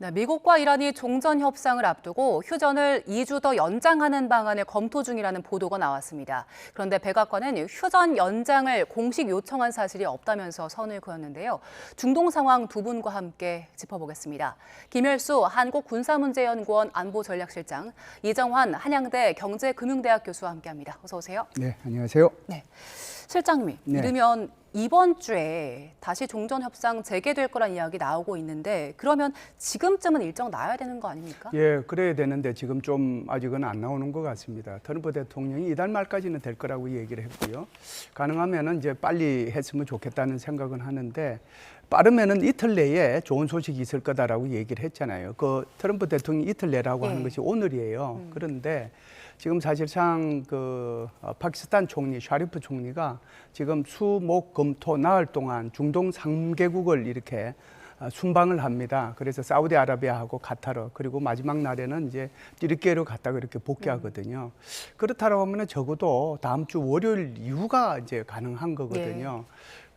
네, 미국과 이란이 종전 협상을 앞두고 휴전을 2주 더 연장하는 방안을 검토 중이라는 보도가 나왔습니다. 그런데 백악관은 휴전 연장을 공식 요청한 사실이 없다면서 선을 그었는데요. 중동 상황 두 분과 함께 짚어보겠습니다. 김열수 한국군사문제연구원 안보전략실장, 이정환 한양대 경제금융대학 교수와 함께합니다. 어서 오세요. 네, 안녕하세요. 네, 실장님이 이르면 이번 주에 다시 종전 협상 재개될 거란 이야기 나오고 있는데 그러면 지금쯤은 일정 나야 되는 거 아닙니까? 예, 그래야 되는데 지금 좀 아직은 안 나오는 것 같습니다. 트럼프 대통령이 이달 말까지는 될 거라고 얘기를 했고요. 가능하면은 이제 빨리 했으면 좋겠다는 생각은 하는데 빠르면은 이틀 내에 좋은 소식이 있을 거다라고 얘기를 했잖아요. 그 트럼프 대통령이 이틀 내라고 하는 것이 오늘이에요. 그런데 지금 사실상 파키스탄 총리 샤리프 총리가 지금 수, 목, 금, 토 나흘 동안 중동 3개국을 이렇게 순방을 합니다. 그래서 사우디아라비아하고 카타르 그리고 마지막 날에는 이제 띠르키예로 갔다가 이렇게 복귀하거든요. 그렇다고 하면 적어도 다음 주 월요일 이후가 이제 가능한 거거든요.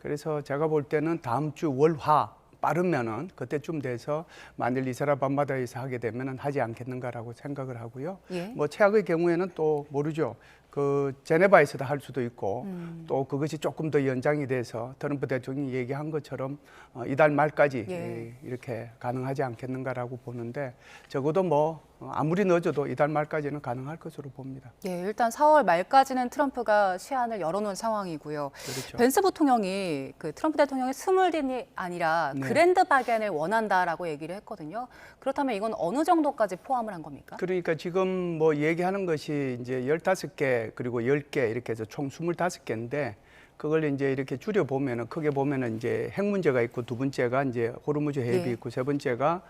그래서 제가 볼 때는 다음 주 월화 빠르면은 그때쯤 돼서 만일 이스라엘 밤바다에서 하게 되면은 하지 않겠는가라고 생각을 하고요. 뭐 최악의 경우에는 또 모르죠. 그 제네바에서도 할 수도 있고 또 그것이 조금 더 연장이 돼서 트럼프 대통령이 얘기한 것처럼 이달 말까지 이렇게 가능하지 않겠는가라고 보는데 적어도 뭐 아무리 늦어도 이달 말까지는 가능할 것으로 봅니다. 예, 일단 4월 말까지는 트럼프가 시한을 열어놓은 상황이고요. 그렇죠. 벤스 부통령이 그 트럼프 대통령의 스몰딜이 아니라 그랜드 바겐을 원한다라고 얘기를 했거든요. 그렇다면 이건 어느 정도까지 포함을 한 겁니까? 그러니까 지금 뭐 얘기하는 것이 이제 15개 그리고 10개 이렇게 해서 총 25개인데 그걸 이제 이렇게 줄여 보면은 크게 보면은 이제 핵 문제가 있고 두 번째가 이제 호르무즈 해협이 있고 세 번째가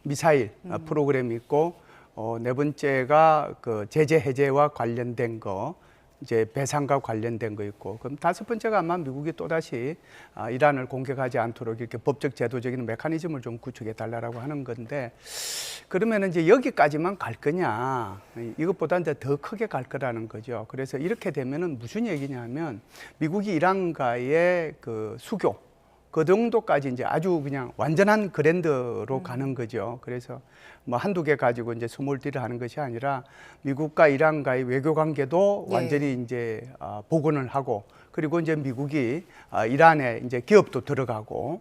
미사일 프로그램이 있고 네 번째가 그 제재 해제와 관련된 거 이제 배상과 관련된 거 있고 그럼 다섯 번째가 아마 미국이 또다시 이란을 공격하지 않도록 이렇게 법적 제도적인 메커니즘을 좀 구축해 달라고 하는 건데 그러면 이제 여기까지만 갈 거냐 이것보다 이제 더 크게 갈 거라는 거죠. 그래서 이렇게 되면은 무슨 얘기냐면 미국이 이란과의 그 수교 그 정도까지 이제 아주 그냥 완전한 그랜드로 가는 거죠. 그래서 뭐 한두 개 가지고 이제 스몰딜을 하는 것이 아니라 미국과 이란과의 외교 관계도 완전히 이제 복원을 하고 그리고 이제 미국이 이란에 이제 기업도 들어가고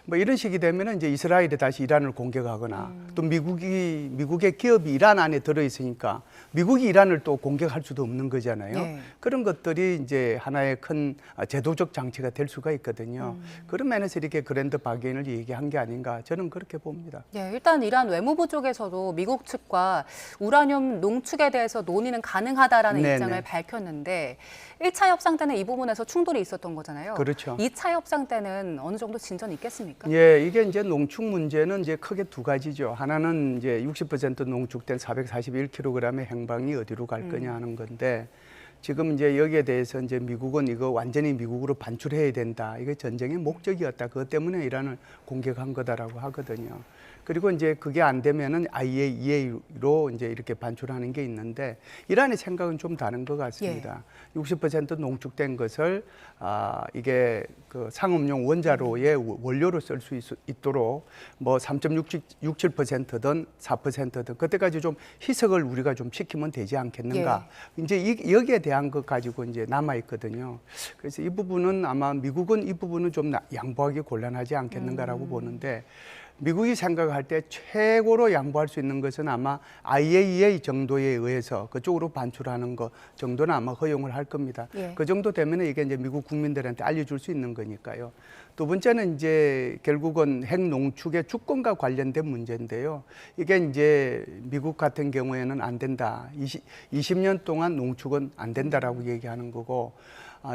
뭐 이런 식이 되면은 이제 이스라엘이 다시 이란을 공격하거나 또 미국의 기업이 이란 안에 들어 있으니까 미국이 이란을 또 공격할 수도 없는 거잖아요. 그런 것들이 이제 하나의 큰 제도적 장치가 될 수가 있거든요. 그런 면에서 이렇게 그랜드 바게인을 얘기한 게 아닌가 저는 그렇게 봅니다. 예, 일단 이란 외무부 쪽에서도 미국 측과 우라늄 농축에 대해서 논의는 가능하다라는 입장을 밝혔는데 1차 협상 때는 이 부분에서 충돌이 있었던 거잖아요. 그렇죠. 2차 협상 때는 어느 정도 진전이 있겠습니까? 예, 이게 이제 농축 문제는 이제 크게 두 가지죠. 하나는 이제 60% 농축된 441kg의 행방이 어디로 갈 거냐 하는 건데 지금 이제 여기에 대해서 이제 미국은 이거 완전히 미국으로 반출해야 된다. 이게 전쟁의 목적이었다. 그것 때문에 이란을 공격한 거다라고 하거든요. 그리고 이제 그게 안 되면은 IAEA로 이제 이렇게 반출하는 게 있는데 이란의 생각은 좀 다른 것 같습니다. 60% 농축된 것을 이게 그 상업용 원자로의 원료로 쓸 수 있도록 뭐 3.67%든 4%든 그때까지 좀 희석을 우리가 좀 시키면 되지 않겠는가. 이제 여기에 대한 것 가지고 이제 남아 있거든요. 그래서 이 부분은 아마 미국은 이 부분은 좀 양보하기 곤란하지 않겠는가라고 보는데. 미국이 생각할 때 최고로 양보할 수 있는 것은 아마 IAEA 정도에 의해서 그쪽으로 반출하는 것 정도는 아마 허용을 할 겁니다. 그 정도 되면 이게 이제 미국 국민들한테 알려줄 수 있는 거니까요. 두 번째는 이제 결국은 핵 농축의 주권과 관련된 문제인데요. 이게 이제 미국 같은 경우에는 안 된다. 20년 동안 농축은 안 된다라고 얘기하는 거고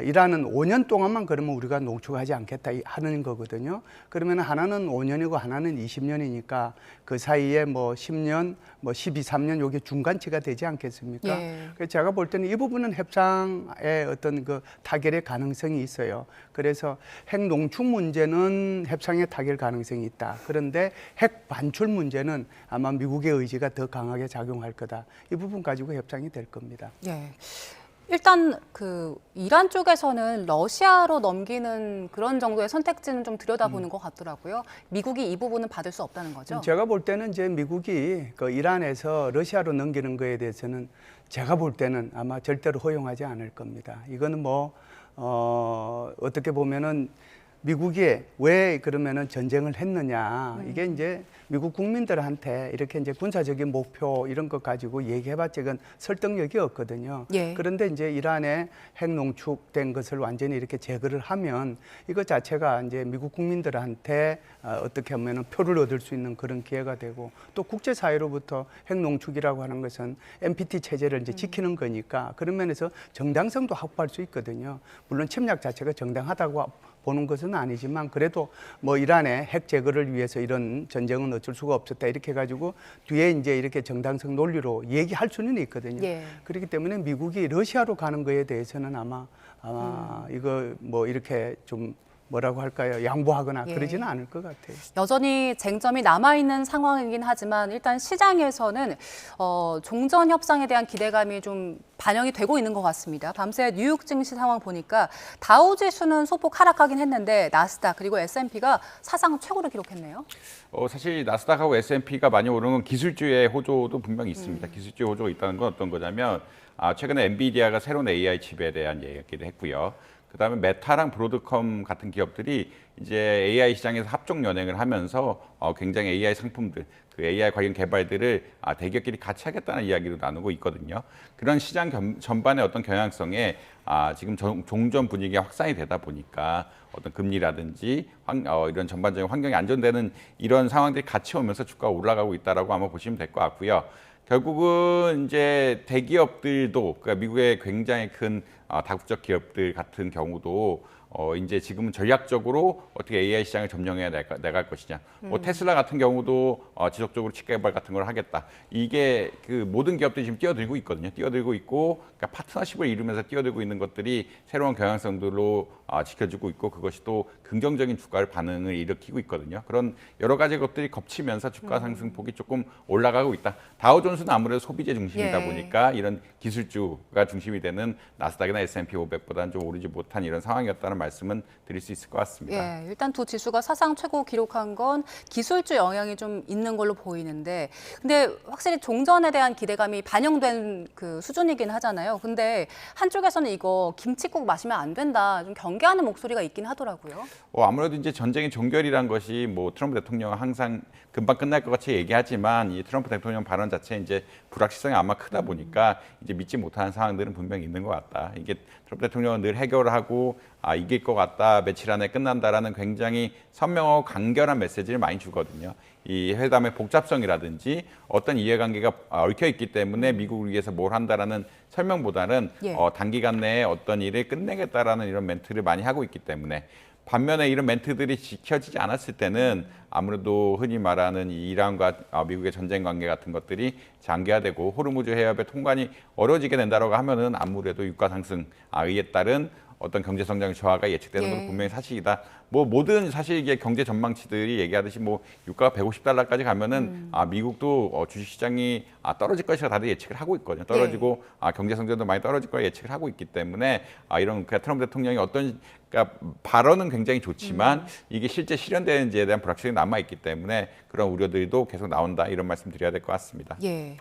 이란은 5년 동안만 그러면 우리가 농축하지 않겠다 하는 거거든요. 그러면 하나는 5년이고 하나는 20년이니까 그 사이에 뭐 10년, 뭐 12, 3년 요게 중간치가 되지 않겠습니까? 그래서 제가 볼 때는 이 부분은 협상의 어떤 그 타결의 가능성이 있어요. 그래서 핵 농축 문제는 협상의 타결 가능성이 있다. 그런데 핵 반출 문제는 아마 미국의 의지가 더 강하게 작용할 거다. 이 부분 가지고 협상이 될 겁니다. 일단 그 이란 쪽에서는 러시아로 넘기는 그런 정도의 선택지는 좀 들여다보는 것 같더라고요. 미국이 이 부분은 받을 수 없다는 거죠. 제가 볼 때는 이제 미국이 그 이란에서 러시아로 넘기는 거에 대해서는 제가 볼 때는 아마 절대로 허용하지 않을 겁니다. 이거는 뭐 어떻게 보면은 미국이 왜 그러면은 전쟁을 했느냐, 이게 이제 미국 국민들한테 이렇게 이제 군사적인 목표 이런 것 가지고 얘기해봤자 이건 설득력이 없거든요. 예. 그런데 이제 이란에 핵 농축된 것을 완전히 이렇게 제거를 하면 이것 자체가 이제 미국 국민들한테 어떻게 하면은 표를 얻을 수 있는 그런 기회가 되고, 또 국제사회로부터 핵 농축이라고 하는 것은 NPT 체제를 이제 지키는 거니까 그런 면에서 정당성도 확보할 수 있거든요. 물론 침략 자체가 정당하다고 보는 것은 아니지만 그래도 뭐 이란의 핵 제거를 위해서 이런 전쟁은 어쩔 수가 없었다 이렇게 해가지고 뒤에 이제 이렇게 정당성 논리로 얘기할 수는 있거든요. 예. 그렇기 때문에 미국이 러시아로 가는 거에 대해서는 아마 이거 뭐 이렇게 좀 뭐라고 할까요? 양보하거나 예. 그러지는 않을 것 같아요. 여전히 쟁점이 남아있는 상황이긴 하지만 일단 시장에서는 종전 협상에 대한 기대감이 좀 반영이 되고 있는 것 같습니다. 밤새 뉴욕 증시 상황 보니까 다우지수는 소폭 하락하긴 했는데 나스닥 그리고 S&P가 사상 최고를 기록했네요. 사실 나스닥하고 S&P가 많이 오르는 건 기술주의 호조도 분명히 있습니다. 기술주의 호조가 있다는 건 어떤 거냐면 최근에 엔비디아가 새로운 AI 칩에 대한 얘기를 했고요. 그다음에 메타랑 브로드컴 같은 기업들이 이제 AI 시장에서 합종 연행을 하면서 굉장히 AI 상품들, 그 AI 관련 개발들을 대기업끼리 같이 하겠다는 이야기도 나누고 있거든요. 그런 시장 전반의 어떤 경향성에 지금 종전 분위기가 확산이 되다 보니까 어떤 금리라든지 이런 전반적인 환경이 안정되는 이런 상황들이 같이 오면서 주가가 올라가고 있다라고 아마 보시면 될 것 같고요. 결국은 이제 대기업들도, 그러니까 미국의 굉장히 큰 다국적 기업들 같은 경우도 이제 지금은 전략적으로 어떻게 AI 시장을 점령해 나갈 것이냐. 뭐 테슬라 같은 경우도 지속적으로 칩 개발 같은 걸 하겠다. 이게 그 모든 기업들이 지금 뛰어들고 있거든요. 뛰어들고 있고, 그러니까 파트너십을 이루면서 뛰어들고 있는 것들이 새로운 경향성들로 지켜지고 있고, 그것이 또 긍정적인 주가를 반응을 일으키고 있거든요. 그런 여러 가지 것들이 겹치면서 주가 상승폭이 조금 올라가고 있다. 다우존스는 아무래도 소비재 중심이다 예. 보니까 이런 기술주가 중심이 되는 나스닥이나 S&P 500보다는 좀 오르지 못한 이런 상황이었다는 말씀은 드릴 수 있을 것 같습니다. 예, 일단 두 지수가 사상 최고 기록한 건 기술주 영향이 좀 있는 걸로 보이는데, 근데 확실히 종전에 대한 기대감이 반영된 그 수준이긴 하잖아요. 근데 한쪽에서는 이거 김칫국 마시면 안 된다, 좀 경계하는 목소리가 있긴 하더라고요. 아무래도 이제 전쟁의 종결이란 것이 뭐 트럼프 대통령은 항상 금방 끝날 것 같이 얘기하지만 이 트럼프 대통령 발언 자체 이제 불확실성이 아마 크다 보니까 이제 믿지 못하는 상황들은 분명히 있는 것 같다. 이게 트럼프 대통령은 늘 해결을 하고 이길 것 같다, 며칠 안에 끝난다라는 굉장히 선명하고 간결한 메시지를 많이 주거든요. 이 회담의 복잡성이라든지 어떤 이해관계가 얽혀 있기 때문에 미국을 위해서 뭘 한다라는 설명보다는 예. 단기간 내에 어떤 일을 끝내겠다라는 이런 멘트를 많이 하고 있기 때문에, 반면에 이런 멘트들이 지켜지지 않았을 때는 아무래도 흔히 말하는 이 이란과 미국의 전쟁 관계 같은 것들이 장기화되고 호르무즈 해협의 통관이 어려워지게 된다라고 하면은 아무래도 유가 상승에 따른 어떤 경제 성장 저하가 예측되는 예. 것도 분명히 사실이다. 뭐 모든 사실 이게 경제 전망치들이 얘기하듯이 뭐 유가가 150달러까지 가면은 미국도 주식 시장이 떨어질 것이라 다들 예측을 하고 있거든요. 떨어지고 경제 성장도 많이 떨어질 거라 예측을 하고 있기 때문에 이런 트럼프 대통령이 어떤, 그러니까 발언은 굉장히 좋지만 이게 실제 실현되는지에 대한 불확실성이 남아 있기 때문에 그런 우려들도 계속 나온다, 이런 말씀 드려야 될 것 같습니다. 예,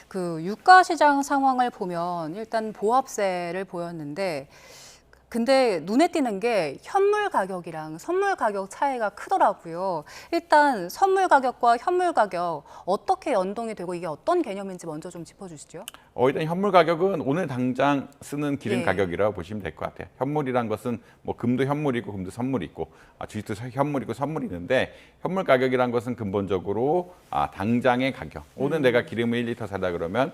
그 유가 시장 상황을 보면 일단 보합세를 보였는데, 근데 눈에 띄는 게 현물 가격이랑 선물 가격 차이가 크더라고요. 일단 선물 가격과 현물 가격 어떻게 연동이 되고 이게 어떤 개념인지 먼저 좀 짚어주시죠. 일단 현물 가격은 오늘 당장 쓰는 기름 예. 가격이라고 보시면 될 것 같아요. 현물이란 것은 뭐 금도 현물이고 금도 선물이 있고 주식도 현물이고 선물이 있는데, 현물 가격이란 것은 근본적으로 당장의 가격. 오늘 내가 기름을 1리터 사다 그러면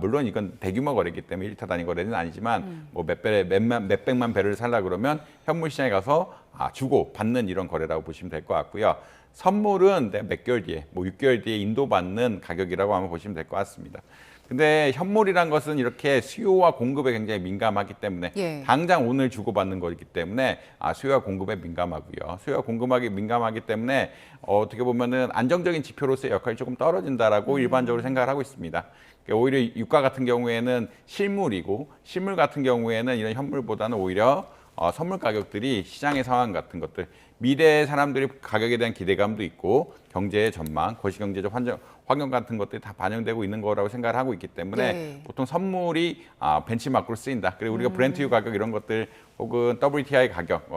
물론 이건 대규모 거래이기 때문에 1리터 단위 거래는 아니지만 뭐 몇백만 배를 살라 그러면 현물 시장에 가서 주고 받는 이런 거래라고 보시면 될 것 같고요. 선물은 몇 개월 뒤에, 뭐 6개월 뒤에 인도받는 가격이라고 아마 보시면 될 것 같습니다. 근데 현물이란 것은 이렇게 수요와 공급에 굉장히 민감하기 때문에 예. 당장 오늘 주고받는 거기 때문에 수요와 공급에 민감하고요. 수요와 공급에 민감하기 때문에 어떻게 보면은 안정적인 지표로서의 역할이 조금 떨어진다라고 일반적으로 생각을 하고 있습니다. 그러니까 오히려 유가 같은 경우에는 실물 같은 경우에는 이런 현물보다는 오히려 선물 가격들이 시장의 상황 같은 것들, 미래의 사람들이 가격에 대한 기대감도 있고 경제의 전망, 거시경제적 환경 같은 것들이 다 반영되고 있는 거라고 생각을 하고 있기 때문에 네. 보통 선물이 벤치마크로 쓰인다. 그리고 우리가 브렌트유 가격 이런 것들 혹은 WTI 가격,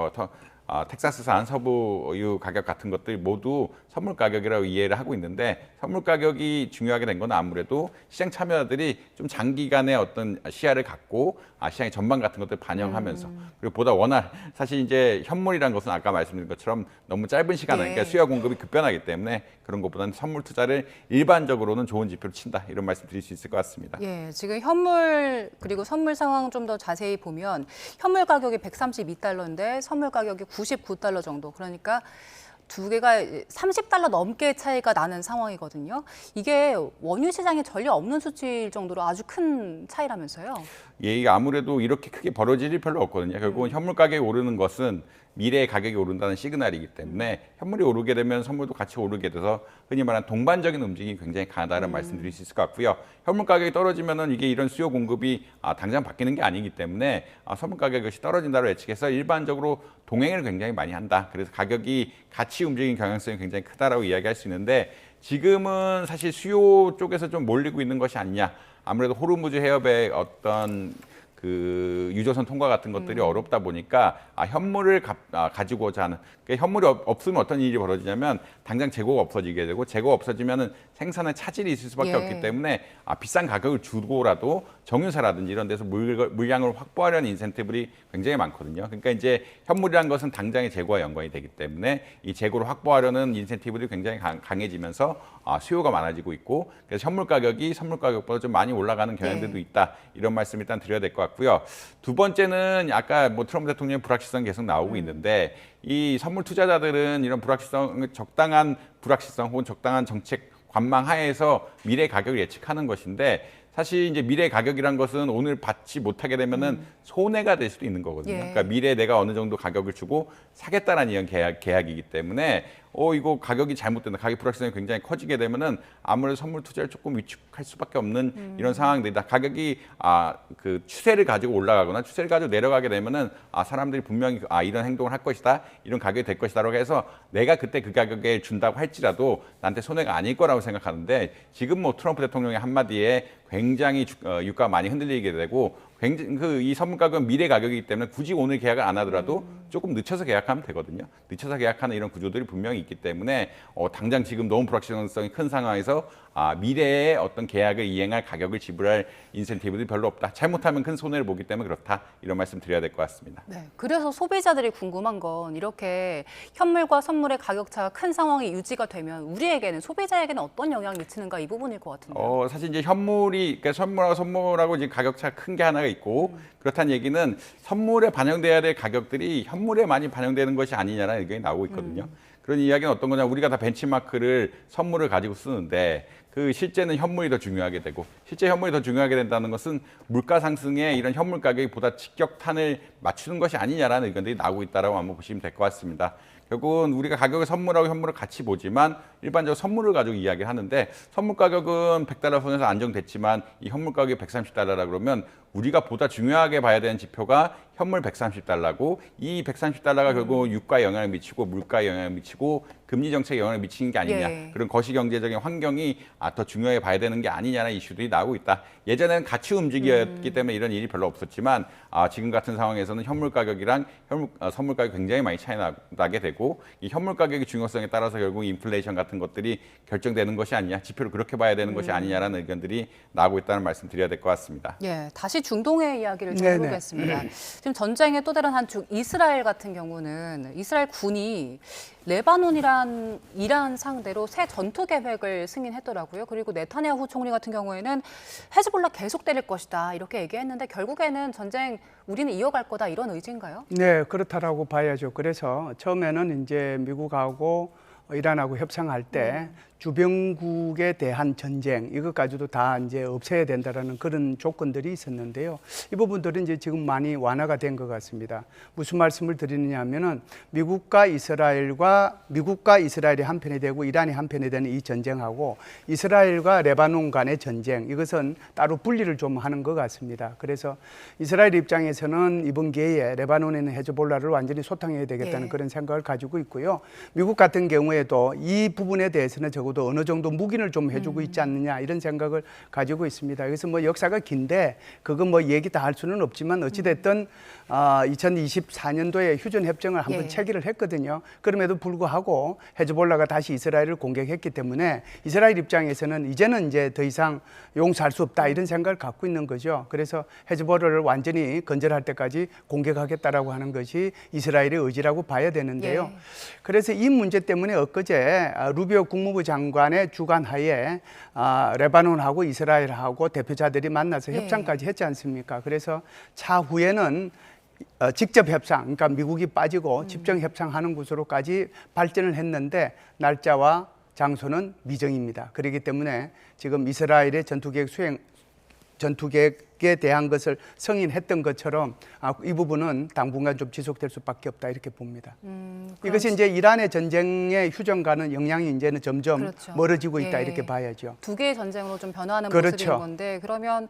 텍사스산 석유유 가격 같은 것들 모두 선물 가격이라고 이해를 하고 있는데 선물 가격이 중요하게 된 건 아무래도 시장 참여자들이 좀 장기간의 어떤 시야를 갖고 시장의 전망 같은 것들 반영하면서 그리고 보다 워낙 사실 이제 현물이란 것은 아까 말씀드린 것처럼 너무 짧은 시간 안에 네. 그러니까 수요와 공급이 급변하기 때문에 그런 것보다는 선물 투자를 일반적으로는 좋은 지표로 친다 이런 말씀 드릴 수 있을 것 같습니다. 예, 지금 현물 그리고 선물 상황 좀 더 자세히 보면 현물 가격이 132달러인데 선물 가격이 99달러 정도. 그러니까 두 개가 30달러 넘게 차이가 나는 상황이거든요. 이게 원유 시장에 전혀 없는 수치일 정도로 아주 큰 차이라면서요. 예, 이게 아무래도 이렇게 크게 벌어질 일이 별로 없거든요. 결국은 현물 가격이 오르는 것은 미래의 가격이 오른다는 시그널이기 때문에 현물이 오르게 되면 선물도 같이 오르게 돼서 흔히 말하는 동반적인 움직임이 굉장히 강하다는 말씀 드릴 수 있을 것 같고요. 현물 가격이 떨어지면은 이게 이런 수요 공급이 당장 바뀌는 게 아니기 때문에 선물 가격이 떨어진다고 예측해서 일반적으로 동행을 굉장히 많이 한다. 그래서 가격이 같이 움직이는 경향성이 굉장히 크다라고 이야기할 수 있는데 지금은 사실 수요 쪽에서 좀 몰리고 있는 것이 아니냐. 아무래도 호르무즈 해협의 어떤 그 유조선 통과 같은 것들이 어렵다 보니까 현물을 가지고자 하는 그러니까 현물이 없으면 어떤 일이 벌어지냐면 당장 재고가 없어지게 되고 재고가 없어지면은 생산에 차질이 있을 수밖에 예. 없기 때문에 비싼 가격을 주고라도 정유사라든지 이런 데서 물량을 확보하려는 인센티브들이 굉장히 많거든요. 그러니까 이제 현물이라는 것은 당장의 재고와 연관이 되기 때문에 이 재고를 확보하려는 인센티브들이 굉장히 강해지면서 수요가 많아지고 있고 그래서 현물 가격이 선물 가격보다 좀 많이 올라가는 경향들도 있다. 이런 말씀 일단 드려야 될 것 같고요. 두 번째는 아까 뭐 트럼프 대통령의 불확실성 계속 나오고 있는데 이 선물 투자자들은 이런 적당한 불확실성 혹은 적당한 정책 관망 하에서 미래 가격을 예측하는 것인데 사실 이제 미래 가격이란 것은 오늘 받지 못하게 되면은 손해가 될 수도 있는 거거든요. 예. 그러니까 미래에 내가 어느 정도 가격을 주고 사겠다라는 이런 계약이기 때문에 이거 가격이 잘못된다. 가격 불확실성이 굉장히 커지게 되면은 아무래도 선물 투자를 조금 위축할 수밖에 없는 이런 상황들이다. 가격이 그 추세를 가지고 올라가거나 추세를 가지고 내려가게 되면은 사람들이 분명히 이런 행동을 할 것이다. 이런 가격이 될 것이다라고 해서 내가 그때 그 가격에 준다고 할지라도 나한테 손해가 아닐 거라고 생각하는데 지금 뭐 트럼프 대통령의 한마디에 굉장히 유가가 많이 흔들리게 되고 굉장히 이 선물 가격은 미래 가격이기 때문에 굳이 오늘 계약을 안 하더라도 조금 늦춰서 계약하면 되거든요. 늦춰서 계약하는 이런 구조들이 분명히 있기 때문에 당장 지금 너무 불확실성이 큰 상황에서 미래의 어떤 계약을 이행할 가격을 지불할 인센티브들이 별로 없다. 잘못하면 큰 손해를 보기 때문에 그렇다. 이런 말씀 드려야 될 것 같습니다. 네, 그래서 소비자들이 궁금한 건 이렇게 현물과 선물의 가격 차가 큰 상황이 유지가 되면 우리에게는 소비자에게는 어떤 영향을 미치는가 이 부분일 것 같은데요. 사실 이제 현물이 그러니까 선물하고 이제 가격 차가 큰 게 하나가 있고 그렇다는 얘기는 선물에 반영돼야 될 가격들이 현물에 많이 반영되는 것이 아니냐라는 의견이 나오고 있거든요. 그런 이야기는 어떤 거냐? 우리가 다 벤치마크를 선물을 가지고 쓰는데 그 실제는 현물이 더 중요하게 되고 실제 현물이 더 중요하게 된다는 것은 물가 상승에 이런 현물 가격이 보다 직격탄을 맞추는 것이 아니냐라는 의견들이 나오고 있다라고 한번 보시면 될 것 같습니다. 결국은 우리가 가격을 선물하고 현물을 같이 보지만 일반적으로 선물을 가지고 이야기를 하는데 선물 가격은 100달러 선에서 안정됐지만 이 현물 가격이 130달러라 그러면 우리가 보다 중요하게 봐야 되는 지표가 현물 130달러고 이 130달러가 결국 유가에 영향을 미치고 물가에 영향을 미치고 금리 정책에 영향을 미치는 게 아니냐. 예. 그런 거시경제적인 환경이 더 중요하게 봐야 되는 게 아니냐는 이슈들이 나오고 있다. 예전에는 같이 움직였기 때문에 이런 일이 별로 없었지만 지금 같은 상황에서는 현물 가격이랑 선물 가격이 굉장히 많이 차이 나게 되고 이 현물 가격의 중요성에 따라서 결국 인플레이션 같은 것들이 결정되는 것이 아니냐. 지표를 그렇게 봐야 되는 것이 아니냐라는 의견들이 나오고 있다는 말씀 드려야 될 것 같습니다. 예, 다시 중동의 이야기를 좀 네네. 해보겠습니다. 지금 전쟁의 또 다른 한 축 이스라엘 같은 경우는 이스라엘 군이 레바논이란 이란 상대로 새 전투 계획을 승인했더라고요. 그리고 네타냐후 총리 같은 경우에는 헤즈볼라 계속 때릴 것이다 이렇게 얘기했는데 결국에는 전쟁 우리는 이어갈 거다 이런 의지인가요? 네, 그렇다라고 봐야죠. 그래서 처음에는 이제 미국하고 이란하고 협상할 때 주변국에 대한 전쟁 이것까지도 다 이제 없애야 된다라는 그런 조건들이 있었는데요. 이 부분들은 이제 지금 많이 완화가 된 것 같습니다. 무슨 말씀을 드리느냐면은 미국과 이스라엘이 한편이 되고 이란이 한편이 되는 이 전쟁하고 이스라엘과 레바논 간의 전쟁 이것은 따로 분리를 좀 하는 것 같습니다. 그래서 이스라엘 입장에서는 이번 기회에 레바논에 있는 헤즈볼라를 완전히 소탕해야 되겠다는 그런 생각을 가지고 있고요. 미국 같은 경우에도 이 부분에 대해서는 적어도 어느 정도 묵인을 좀 해주고 있지 않느냐 이런 생각을 가지고 있습니다. 그래서 뭐 역사가 긴데 그거 뭐 얘기 다 할 수는 없지만 어찌됐든 2024년도에 휴전 협정을 한번 체결을 했거든요. 그럼에도 불구하고 헤즈볼라가 다시 이스라엘을 공격했기 때문에 이스라엘 입장에서는 이제는 이제 더 이상 용서할 수 없다 이런 생각을 갖고 있는 거죠. 그래서 헤즈볼라를 완전히 건절할 때까지 공격하겠다라고 하는 것이 이스라엘의 의지라고 봐야 되는데요. 그래서 이 문제 때문에 엊그제 루비오 국무부 장관의 주관하에 레바논하고 이스라엘하고 대표자들이 만나서 협상까지 했지 않습니까? 그래서 차후에는 직접 협상, 그러니까 미국이 빠지고 직접 협상하는 곳으로까지 발전을 했는데 날짜와 장소는 미정입니다. 그렇기 때문에 지금 이스라엘의 전투계획에 대한 것을 승인했던 것처럼 이 부분은 당분간 좀 지속될 수밖에 없다 이렇게 봅니다. 이것이 이제 이란의 전쟁의 휴전과는 영향이 이제는 점점 멀어지고 있다 이렇게 봐야죠. 두 개의 전쟁으로 좀 변화하는 모습인 건데 그러면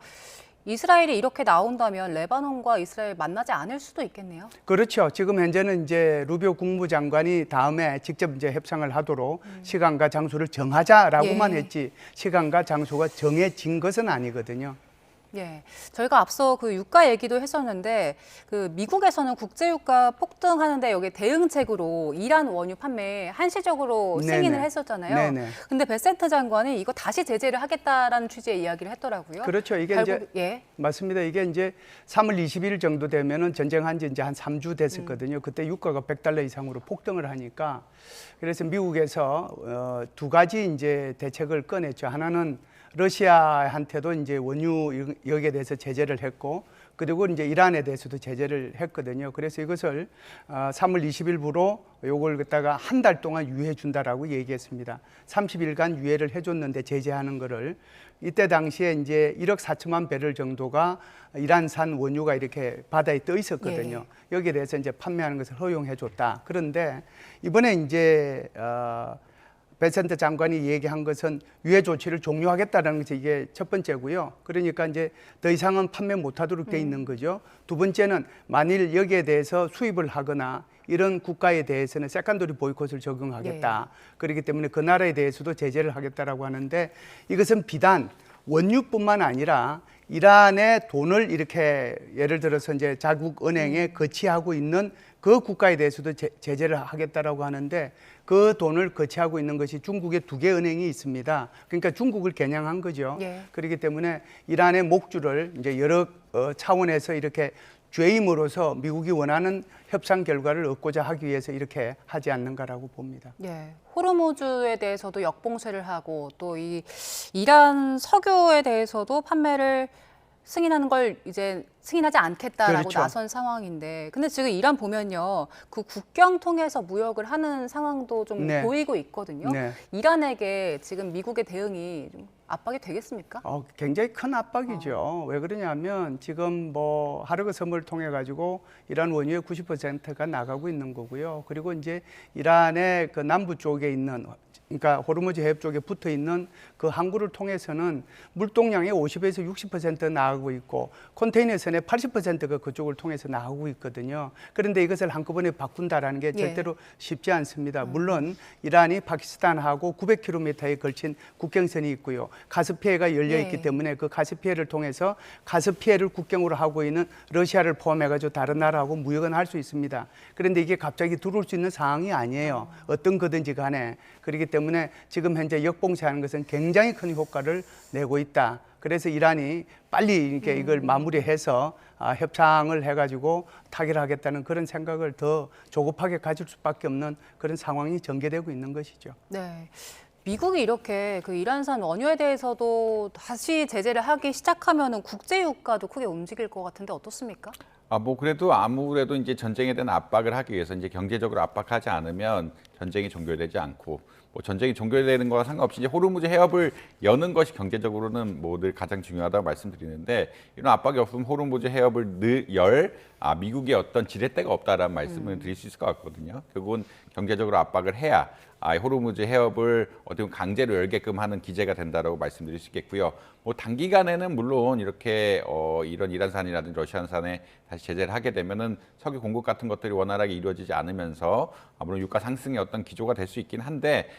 이스라엘이 이렇게 나온다면 레바논과 이스라엘 만나지 않을 수도 있겠네요. 그렇죠. 지금 현재는 이제 루비오 국무부 장관이 다음에 직접 이제 협상을 하도록 시간과 장소를 정하자라고만 했지 시간과 장소가 정해진 것은 아니거든요. 예, 저희가 앞서 그 유가 얘기도 했었는데 그 미국에서는 국제 유가 폭등하는데 여기 대응책으로 이란 원유 판매 한시적으로 승인을 했었잖아요. 근데 베센트 장관이 이거 다시 제재를 하겠다라는 취지의 이야기를 했더라고요. 그렇죠. 이게 이제 맞습니다. 이게 이제 3월 20일 정도 되면은 전쟁한 지 이제 한 3주 됐었거든요. 그때 유가가 $100 이상으로 폭등을 하니까 그래서 미국에서 두 가지 이제 대책을 꺼냈죠. 하나는 러시아한테도 이제 원유 여기에 대해서 제재를 했고 그리고 이제 이란에 대해서도 제재를 했거든요. 그래서 이것을 3월 20일부로 요걸 갖다가 한 달 동안 유예해 준다라고 얘기했습니다. 30일간 유예를 해줬는데 제재하는 거를 이때 당시에 이제 1억 4천만 배럴 정도가 이란산 원유가 이렇게 바다에 떠 있었거든요. 여기에 대해서 이제 판매하는 것을 허용해 줬다. 그런데 이번에 이제 베센트 장관이 얘기한 것은 유예 조치를 종료하겠다는 것이 이게 첫 번째고요. 그러니까 이제 더 이상은 판매 못하도록 돼 있는 거죠. 두 번째는 만일 여기에 대해서 수입을 하거나 이런 국가에 대해서는 세컨더리 보이콧을 적용하겠다. 그렇기 때문에 그 나라에 대해서도 제재를 하겠다라고 하는데 이것은 비단 원유뿐만 아니라 이란의 돈을 이렇게 예를 들어서 이제 자국 은행에 거치하고 있는 그 국가에 대해서도 제재를 하겠다라고 하는데 그 돈을 거치하고 있는 것이 중국의 두 개 은행이 있습니다. 그러니까 중국을 겨냥한 거죠. 그렇기 때문에 이란의 목줄을 이제 여러 차원에서 이렇게 죄임으로써 미국이 원하는 협상 결과를 얻고자 하기 위해서 이렇게 하지 않는가라고 봅니다. 호르무즈에 대해서도 역봉쇄를 하고 또 이 이란 석유에 대해서도 판매를 승인하는 걸 이제 승인하지 않겠다라고 나선 상황인데 근데 지금 이란 보면요. 그 국경 통해서 무역을 하는 상황도 좀 보이고 있거든요. 이란에게 지금 미국의 대응이 좀 압박이 되겠습니까? 굉장히 큰 압박이죠. 왜 그러냐면 지금 뭐 하르그 섬을 통해 가지고 이란 원유의 90%가 나가고 있는 거고요. 그리고 이제 이란의 그 남부 쪽에 있는 그러니까 호르무즈 해협 쪽에 붙어 있는 그 항구를 통해서는 물동량의 50에서 60% 나가고 있고 컨테이너선의 80%가 그쪽을 통해서 나가고 있거든요. 그런데 이것을 한꺼번에 바꾼다라는 게 절대로 쉽지 않습니다. 물론 이란이 파키스탄하고 900km에 걸친 국경선이 있고요. 가스피해가 열려 있기 때문에 그 가스피해를 통해서 가스피해를 국경으로 하고 있는 러시아를 포함해가지고 다른 나라하고 무역은 할 수 있습니다. 그런데 이게 갑자기 들어올 수 있는 상황이 아니에요. 어떤 거든지 간에. 그렇기 때문에 지금 현재 역봉쇄하는 것은 굉장히 큰 효과를 내고 있다. 그래서 이란이 빨리 이렇게 이걸 마무리해서 협상을 해가지고 타결하겠다는 그런 생각을 더 조급하게 가질 수밖에 없는 그런 상황이 전개되고 있는 것이죠. 미국이 이렇게 그 이란산 원유에 대해서도 다시 제재를 하기 시작하면은 국제 유가도 크게 움직일 것 같은데 어떻습니까? 뭐 그래도 아무래도 이제 전쟁에 대한 압박을 하기 위해서 이제 경제적으로 압박하지 않으면 전쟁이 종결되지 않고 뭐 전쟁이 종결되는 거와 상관없이 이제 호르무즈 해협을 여는 것이 경제적으로는 뭐 늘 가장 중요하다고 말씀드리는데 이런 압박이 없으면 호르무즈 해협을 미국의 어떤 지렛대가 없다라는 말씀을 드릴 수 있을 것 같거든요. 결국은 경제적으로 압박을 해야 호르무즈 해협을 어떻게 보면 강제로 열게끔 하는 기제가 된다라고 말씀드릴 수 있겠고요. 뭐 단기간에는 물론 이렇게 이런 이란산이라든지 러시아산에 다시 제재를 하게 되면은 석유 공급 같은 것들이 원활하게 이루어지지 않으면서 물론 유가 상승의 어떤 기조가 될 수 있긴 한데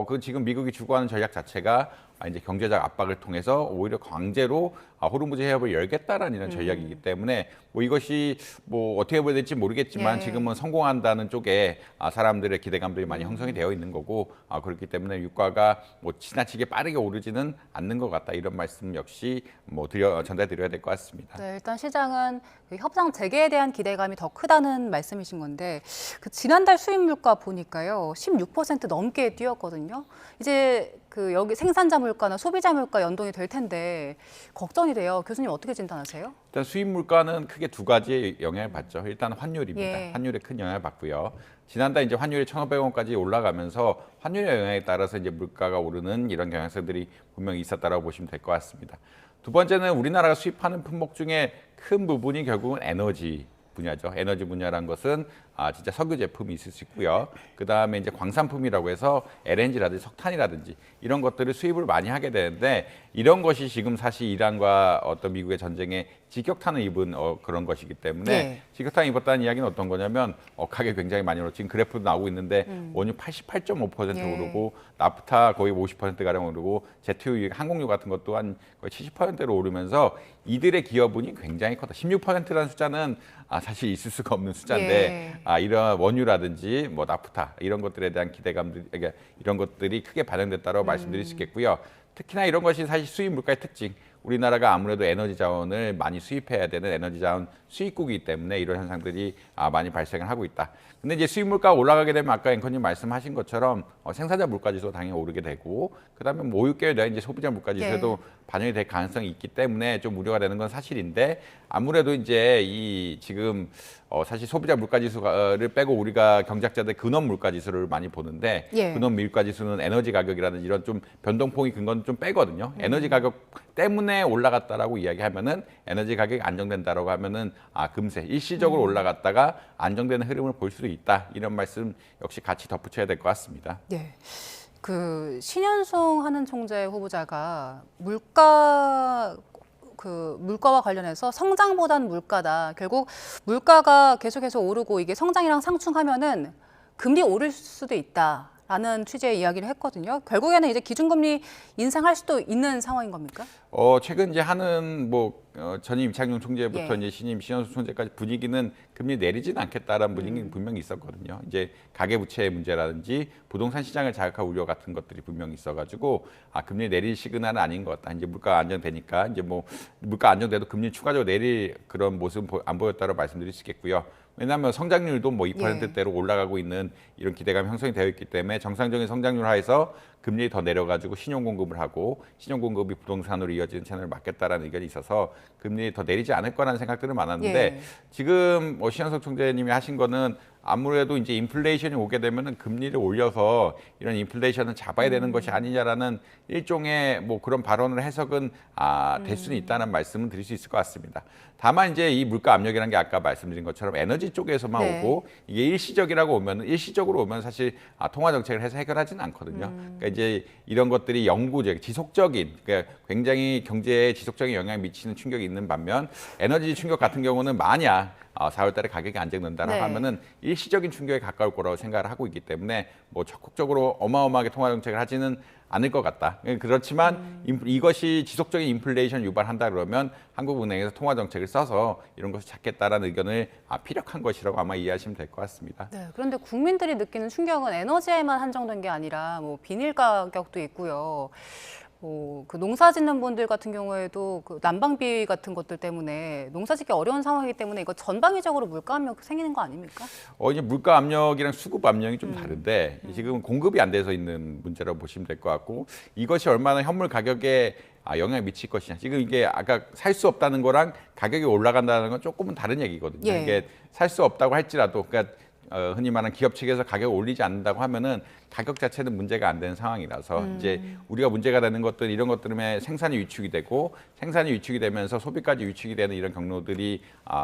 그 지금 미국이 추구하는 전략 자체가 이제 경제적 압박을 통해서 오히려 강제로 호르무즈 해협을 열겠다라는 이런 전략이기 때문에 뭐 이것이 뭐 어떻게 보야 될지 모르겠지만 예. 지금은 성공한다는 쪽에 사람들의 기대감들이 많이 형성이 되어 있는 거고 그렇기 때문에 유가가 뭐 지나치게 빠르게 오르지는 않는 것 같다 이런 말씀 역시 뭐 전달드려야 될 것 같습니다. 네, 일단 시장은 그 협상 재개에 대한 기대감이 더 크다는 말씀이신 건데 그 지난달 수입 물가 보니까요 16% 넘게 뛰었거든요. 이제 그 여기 생산자 물가나 소비자 물가 연동이 될 텐데 걱정이 돼요. 교수님 어떻게 진단하세요? 일단 수입 물가는 크게 두 가지 영향을 받죠. 일단 환율입니다. 예. 환율에 큰 영향을 받고요. 지난달 이제 환율이 1,500원까지 올라가면서 환율의 영향에 따라서 이제 물가가 오르는 이런 경향성들이 분명히 있었다라고 보시면 될 것 같습니다. 두 번째는 우리나라가 수입하는 품목 중에 큰 부분이 결국은 에너지 분야죠. 에너지 분야란 것은 진짜 석유 제품이 있을 수 있고요. 그 다음에 이제 광산품이라고 해서 LNG라든지 석탄이라든지 이런 것들을 수입을 많이 하게 되는데 이런 것이 지금 사실 이란과 어떤 미국의 전쟁에 직격탄을 입은 그런 것이기 때문에 네. 직격탄을 입었다는 이야기는 어떤 거냐면 가격이 굉장히 많이 오르고 지금 그래프도 나오고 있는데 원유 88.5% 예. 오르고 나프타 거의 50%가량 오르고 제트유 항공유 같은 것 또한 거의 70%로 오르면서 이들의 기여분이 굉장히 컸다. 16%라는 숫자는 사실 있을 수가 없는 숫자인데 이런 원유라든지 뭐 나프타 이런 것들에 대한 기대감들 그러니까 이런 것들이 크게 반영됐다고 말씀드릴 수 있겠고요. 특히나 이런 것이 사실 수입 물가의 특징. 우리나라가 아무래도 에너지 자원을 많이 수입해야 되는 에너지 자원 수입국이기 때문에 이런 현상들이 많이 발생을 하고 있다. 근데 이제 수입 물가가 올라가게 되면 아까 앵커님 말씀하신 것처럼 생산자 물가지수가 당연히 오르게 되고 그다음에 뭐 5, 6개월 내에 이제 소비자 물가지수에도 반영이 될 가능성이 있기 때문에 좀 우려가 되는 건 사실인데 아무래도 이제 이 지금 사실 소비자 물가지수를 빼고 우리가 경제학자들 근원 물가지수를 많이 보는데 근원 물가지수는 에너지 가격이라든지 이런 좀 변동폭이 근 건 좀 빼거든요. 에너지 가격 때문에 올라갔다라고 이야기하면은 에너지 가격이 안정된다라고 하면은 금세 일시적으로 올라갔다가 안정되는 흐름을 볼 수도 있다. 이런 말씀 역시 같이 덧붙여야 될 것 같습니다. 네. 그 신현송 하는 총재 후보자가 물가와 관련해서 성장보단 물가다. 결국 물가가 계속해서 오르고 이게 성장이랑 상충하면은 금리 오를 수도 있다. 라는 취지의 이야기를 했거든요. 결국에는 이제 기준금리 인상할 수도 있는 상황인 겁니까? 최근 이제 하는 전임 임창용 총재부터 이제 신임 신현수 총재까지 분위기는 금리 내리지는 않겠다라는 분위기는 분명히 있었거든요. 이제 가계부채 문제라든지 부동산 시장을 자극할 우려 같은 것들이 분명히 있어가지고 금리 내릴 시그널은 아닌 것 같다. 이제 물가 안정되니까 이제 뭐 물가 안정돼도 금리 추가적으로 내릴 그런 모습은 안 보였다고 말씀드릴 수 있겠고요. 왜냐하면 성장률도 뭐 2%대로 올라가고 있는 이런 기대감이 형성이 되어 있기 때문에 정상적인 성장률 하에서 금리 더 내려가지고 신용 공급을 하고 신용 공급이 부동산으로 이어지는 채널을 막겠다라는 의견이 있어서 금리 더 내리지 않을 거라는 생각들은 많았는데 지금 신현석 총재님이 하신 거는 아무래도 이제 인플레이션이 오게 되면은 금리를 올려서 이런 인플레이션을 잡아야 되는 것이 아니냐라는 일종의 뭐 그런 발언을 해석은 될 수는 있다는 말씀은 드릴 수 있을 것 같습니다. 다만 이제 이 물가 압력이라는 게 아까 말씀드린 것처럼 에너지 쪽에서만 오고 이게 일시적으로 오면 사실 통화 정책을 해서 해결하지는 않거든요. 그러니까 이제 이런 것들이 영구적, 지속적인, 그러니까 굉장히 경제에 지속적인 영향을 미치는 충격이 있는 반면 에너지 충격 같은 경우는 만약 4월 달에 가격이 안정된다라고 하면은 일시적인 충격에 가까울 거라고 생각을 하고 있기 때문에 뭐 적극적으로 어마어마하게 통화 정책을 하지는 않을 것 같다. 그렇지만 이것이 지속적인 인플레이션 유발한다 그러면 한국은행에서 통화 정책을 써서 이런 것을 잡겠다라는 의견을 피력한 것이라고 아마 이해하시면 될 것 같습니다. 네, 그런데 국민들이 느끼는 충격은 에너지에만 한정된 게 아니라 뭐 비닐 가격도 있고요. 그 농사 짓는 분들 같은 경우에도 그 난방비 같은 것들 때문에 농사 짓기 어려운 상황이기 때문에 이거 전방위적으로 물가 압력 생기는 거 아닙니까? 이제 물가 압력이랑 수급 압력이 좀 다른데 지금 공급이 안 돼서 있는 문제라고 보시면 될 것 같고 이것이 얼마나 현물 가격에 영향을 미칠 것이냐. 지금 이게 아까 살 수 없다는 거랑 가격이 올라간다는 건 조금은 다른 얘기거든요. 이게 살 수 없다고 할지라도 그러니까 흔히 말하는 기업 측에서 가격을 올리지 않는다고 하면은 가격 자체는 문제가 안 되는 상황이라서 이제 우리가 문제가 되는 것들 이런 것 때문에 생산이 위축이 되고 생산이 위축이 되면서 소비까지 위축이 되는 이런 경로들이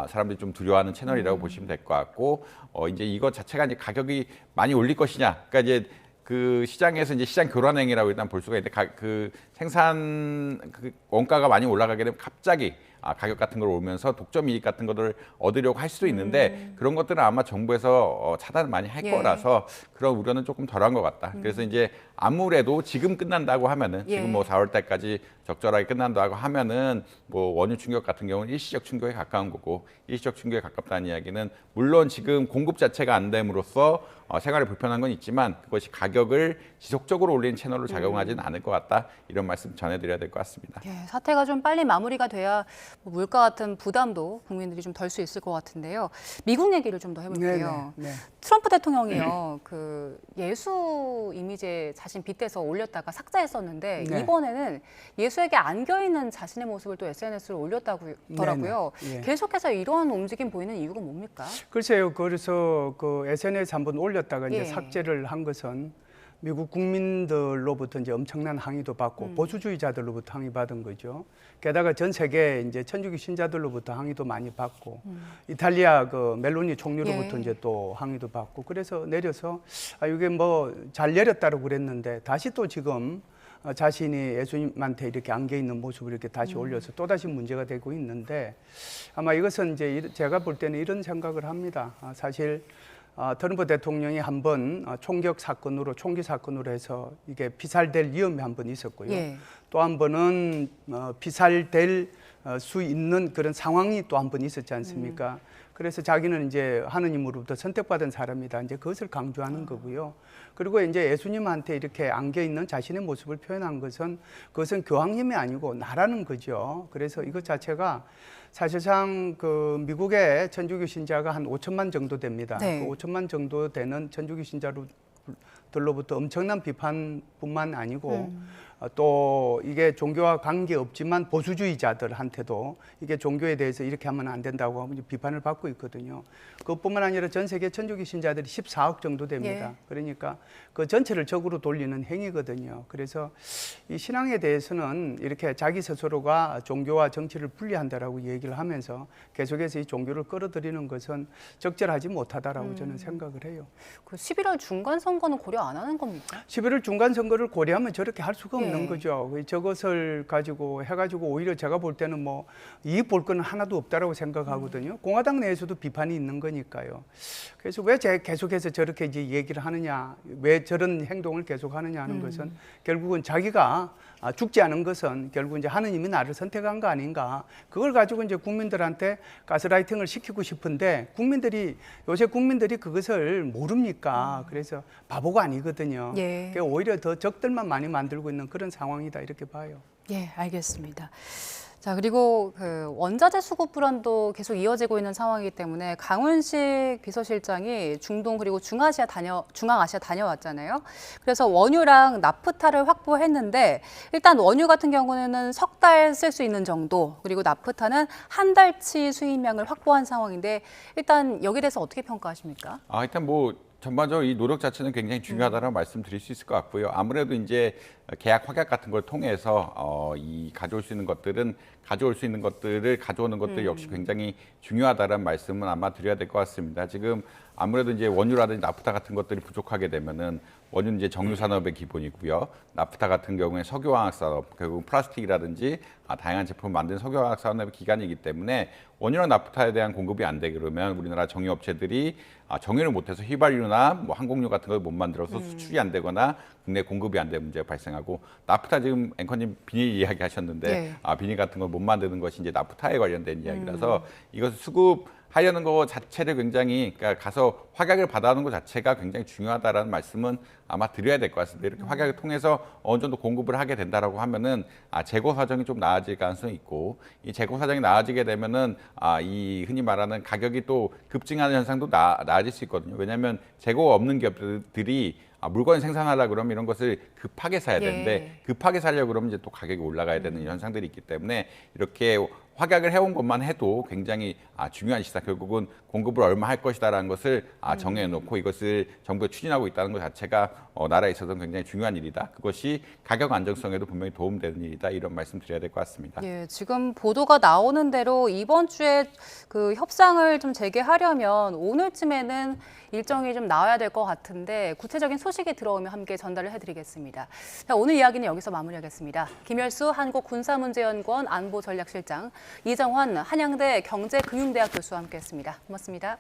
사람들이 좀 두려워하는 채널이라고 보시면 될 것 같고 이제 이것 자체가 이제 가격이 많이 올릴 것이냐, 그러니까 이제 그 시장에서 이제 시장 교란행위라고 일단 볼 수가 있는데 그 생산 그 원가가 많이 올라가게 되면 갑자기 가격 같은 걸 오면서 독점 이익 같은 것들을 얻으려고 할 수도 있는데 그런 것들은 아마 정부에서 차단을 많이 할 예. 거라서 그런 우려는 조금 덜한 것 같다. 그래서 이제 아무래도 지금 끝난다고 하면은 예. 지금 뭐 4월 달까지 적절하게 끝난다고 하면은 뭐 원유 충격 같은 경우는 일시적 충격에 가까운 거고 일시적 충격에 가깝다는 이야기는 물론 지금 공급 자체가 안 됨으로써 생활이 불편한 건 있지만 그것이 가격을 지속적으로 올리는 채널로 작용하지는 않을 것 같다. 이런 말씀 전해드려야 될 것 같습니다. 예, 사태가 좀 빨리 마무리가 돼야 뭐 물가 같은 부담도 국민들이 좀 덜 수 있을 것 같은데요. 미국 얘기를 좀 더 해볼게요. 네. 트럼프 대통령이요, 그 예수 이미지에 자신 빗대서 올렸다가 삭제했었는데 네. 이번에는 예수에게 안겨 있는 자신의 모습을 또 SNS로 올렸다고 하더라고요. 네. 예. 계속해서 이러한 움직임 보이는 이유가 뭡니까? 글쎄요. 그래서 그 SNS 한번 올렸다가 이제 예. 삭제를 한 것은 미국 국민들로부터 이제 엄청난 항의도 받고 보수주의자들로부터 항의받은 거죠. 게다가 전 세계 이제 천주교 신자들로부터 항의도 많이 받고 이탈리아 그 멜로니 총리로부터 예. 이제 또 항의도 받고 그래서 내려서 이게 뭐 잘 내렸다고 그랬는데 다시 또 지금 자신이 예수님한테 이렇게 안겨 있는 모습을 이렇게 다시 올려서 또 다시 문제가 되고 있는데 아마 이것은 이제 제가 볼 때는 이런 생각을 합니다. 사실 트럼프 대통령이 한번 총격 사건으로 총기 사건으로 해서 이게 피살될 위험이 한 번 있었고요. 예. 또 한 번은 피살될 수 있는 그런 상황이 또 한 번 있었지 않습니까? 그래서 자기는 이제 하느님으로부터 선택받은 사람이다. 이제 그것을 강조하는 거고요. 그리고 이제 예수님한테 이렇게 안겨 있는 자신의 모습을 표현한 것은 그것은 교황님이 아니고 나라는 거죠. 그래서 이것 자체가 사실상 그 미국의 천주교 신자가 한 5천만 정도 됩니다. 네. 그 5천만 정도 되는 천주교 신자들로부터 엄청난 비판뿐만 아니고 또 이게 종교와 관계없지만 보수주의자들한테도 이게 종교에 대해서 이렇게 하면 안 된다고 하고 비판을 받고 있거든요. 그것뿐만 아니라 전 세계 천주교 신자들이 14억 정도 됩니다. 예. 그러니까 그 전체를 적으로 돌리는 행위거든요. 그래서 이 신앙에 대해서는 이렇게 자기 스스로가 종교와 정치를 분리한다라고 얘기를 하면서 계속해서 이 종교를 끌어들이는 것은 적절하지 못하다라고 저는 생각을 해요. 그 11월 중간 선거는 고려 안 하는 겁니까? 11월 중간 선거를 고려하면 저렇게 할 수가 없는 예. 거죠. 저것을 가지고 해가지고 오히려 제가 볼 때는 뭐 이익 볼 건 하나도 없다라고 생각하거든요. 공화당 내에서도 비판이 있는 거니까요. 그래서 왜 계속해서 저렇게 이제 얘기를 하느냐, 왜 저런 행동을 계속 하느냐 하는 것은 결국은 자기가 죽지 않은 것은 결국 이제 하느님이 나를 선택한 거 아닌가. 그걸 가지고 이제 국민들한테 가스라이팅을 시키고 싶은데 요새 국민들이 그것을 모릅니까? 그래서 바보가 아니거든요. 예. 그러니까 오히려 더 적들만 많이 만들고 있는 그런 상황이다 이렇게 봐요. 예, 알겠습니다. 자, 그리고 그 원자재 수급 불안도 계속 이어지고 있는 상황이기 때문에 강훈식 비서실장이 중동 그리고 중앙아시아 다녀왔잖아요. 그래서 원유랑 나프타를 확보했는데 일단 원유 같은 경우는 석 달 쓸 수 있는 정도, 그리고 나프타는 한 달치 수입량을 확보한 상황인데 일단 여기에 대해서 어떻게 평가하십니까? 일단 뭐 전반적으로 이 노력 자체는 굉장히 중요하다는 말씀드릴 수 있을 것 같고요. 아무래도 이제 계약 확약 같은 걸 통해서 가져올 수 있는 것들을 가져오는 것들 역시 굉장히 중요하다는 말씀은 아마 드려야 될 것 같습니다. 지금 아무래도 이제 원유라든지 나프타 같은 것들이 부족하게 되면은 원유는 이제 정유 산업의 기본이고요. 나프타 같은 경우에 석유화학 산업, 결국 플라스틱이라든지 다양한 제품을 만드는 석유화학 산업의 기간이기 때문에 원유랑 나프타에 대한 공급이 안 되게 그러면 우리나라 정유 업체들이 정유를 못해서 휘발유나 뭐 항공유 같은 걸 못 만들어서 수출이 안 되거나 국내 공급이 안 되는 문제가 발생하고 나프타 지금 앵커님 비닐 이야기 하셨는데 비닐 같은 걸 못 만드는 것이 이제 나프타에 관련된 이야기라서 이것을 수급하려는 것 자체를 굉장히 그러니까 가서 확약을 받아오는 것 자체가 굉장히 중요하다라는 말씀은 아마 드려야 될 것 같습니다. 이렇게 확약을 통해서 어느 정도 공급을 하게 된다라고 하면은 재고 사정이 좀 나아질 가능성이 있고 이 재고 사정이 나아지게 되면은 이 흔히 말하는 가격이 또 급증하는 현상도 나아질 수 있거든요. 왜냐하면 재고가 없는 기업들이 물건을 생산하려고 그러면 이런 것을 급하게 사야 되는데 급하게 사려고 그러면 이제 또 가격이 올라가야 되는 현상들이 있기 때문에 이렇게 확약을 해온 것만 해도 굉장히 중요한 시사, 결국은 공급을 얼마 할 것이다라는 것을 정해놓고 이것을 정부가 추진하고 있다는 것 자체가 나라에 있어서는 굉장히 중요한 일이다. 그것이 가격 안정성에도 분명히 도움되는 일이다. 이런 말씀 드려야 될 것 같습니다. 예, 지금 보도가 나오는 대로 이번 주에 그 협상을 좀 재개하려면 오늘쯤에는 일정이 좀 나와야 될 것 같은데 구체적인 소식이 들어오면 함께 전달을 해드리겠습니다. 자, 오늘 이야기는 여기서 마무리하겠습니다. 김열수 한국군사문제연구원 안보전략실장, 이정환 한양대 경제금융대학 교수와 함께했습니다. 고맙습니다.